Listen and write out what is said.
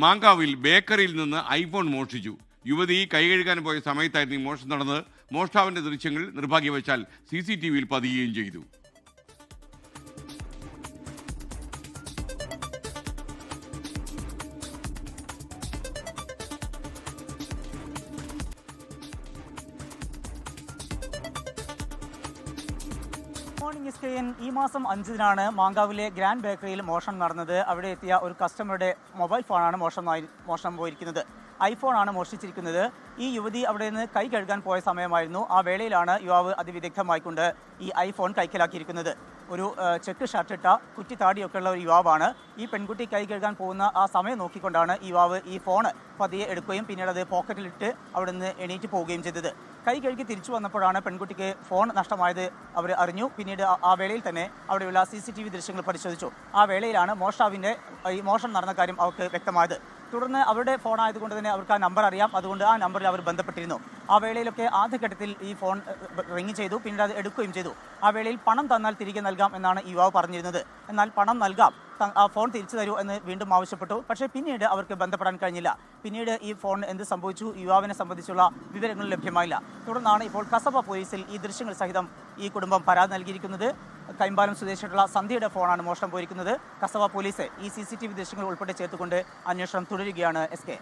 മാങ്കാവിൽ ബേക്കറിയിൽ നിന്ന് ഐഫോൺ മോഷ്ടിച്ചു. യുവതി കൈ കഴുകാൻ പോയ സമയത്തായിരുന്നു ഈ മോഷണം നടന്നത്. മോഷ്ടാവിന്റെ ദൃശ്യങ്ങൾ നിർഭാഗ്യവശാൽ CCTV-യിൽ പതിയുകയും ചെയ്തു. മോർണിംഗ് SKN ഈ മാസം 5-നാണ് മാങ്കാവിലെ ഗ്രാൻഡ് ബേക്കറിയിൽ മോഷണം നടന്നത്. അവിടെ എത്തിയ ഒരു കസ്റ്റമറുടെ മൊബൈൽ ഫോണാണ് മോഷണം പോയിരിക്കുന്നത്. ഐഫോണാണ് മോഷ്ടിച്ചിരിക്കുന്നത്. ഈ യുവതി അവിടെ നിന്ന് കൈ കഴുകാൻ പോയ സമയമായിരുന്നു. ആ വേളയിലാണ് യുവാവ് അതിവിദഗ്ധമായിക്കൊണ്ട് ഈ ഐഫോൺ കൈക്കലാക്കിയിരിക്കുന്നത്. ഒരു ചെക്ക് ഷർട്ടിട്ട കുറ്റി താടിയൊക്കെയുള്ള ഒരു യുവാവാണ്. ഈ പെൺകുട്ടി കൈ കഴുകാൻ പോകുന്ന ആ സമയം നോക്കിക്കൊണ്ടാണ് ഈ യുവാവ് ഈ ഫോൺ പതിയെ എടുക്കുകയും പിന്നീട് അത് പോക്കറ്റിലിട്ട് അവിടെ നിന്ന് എണീറ്റ് പോവുകയും ചെയ്തത്. കൈ കഴുകി തിരിച്ചു വന്നപ്പോഴാണ് പെൺകുട്ടിക്ക് ഫോൺ നഷ്ടമായത് അവർ അറിഞ്ഞു. പിന്നീട് ആ വേളയിൽ തന്നെ അവിടെയുള്ള CCTV ദൃശ്യങ്ങൾ പരിശോധിച്ചു. ആ വേളയിലാണ് ഈ മോഷണം നടന്ന കാര്യം അവർക്ക് വ്യക്തമായത്. തുടർന്ന് അവരുടെ ഫോൺ ആയതുകൊണ്ട് തന്നെ അവർക്ക് ആ നമ്പർ അറിയാം. അതുകൊണ്ട് ആ നമ്പറിൽ അവർ ബന്ധപ്പെട്ടിരുന്നു. ആ വേളയിലൊക്കെ ആദ്യഘട്ടത്തിൽ ഈ ഫോൺ റിങ് ചെയ്തു, പിന്നീട് അത് എടുക്കുകയും ചെയ്തു. ആ വേളയിൽ പണം തന്നാൽ തിരികെ നൽകാം എന്നാണ് ഈ യുവാവ് പറഞ്ഞിരുന്നത്. എന്നാൽ പണം നൽകാം, ആ ഫോൺ തിരിച്ചു തരൂ എന്ന് വീണ്ടും ആവശ്യപ്പെട്ടു. പക്ഷേ പിന്നീട് അവർക്ക് ബന്ധപ്പെടാൻ കഴിഞ്ഞില്ല. പിന്നീട് ഈ ഫോൺ എന്ത് സംഭവിച്ചു, യുവാവിനെ സംബന്ധിച്ചുള്ള വിവരങ്ങൾ ലഭ്യമായില്ല. തുടർന്നാണ് ഇപ്പോൾ കസബ പോലീസിൽ ഈ ദൃശ്യങ്ങൾ സഹിതം ഈ കുടുംബം പരാതി നൽകിയിരിക്കുന്നത്. കൈമ്പാലം സ്വദേശിയായിട്ടുള്ള സന്ധ്യയുടെ ഫോണാണ് മോഷണം പോയിരിക്കുന്നത്. കസബ പോലീസ് ഈ CCTV ദൃശ്യങ്ങൾ ഉൾപ്പെടെ ചേർത്തുകൊണ്ട് അന്വേഷണം തുടരുകയാണ്. SK.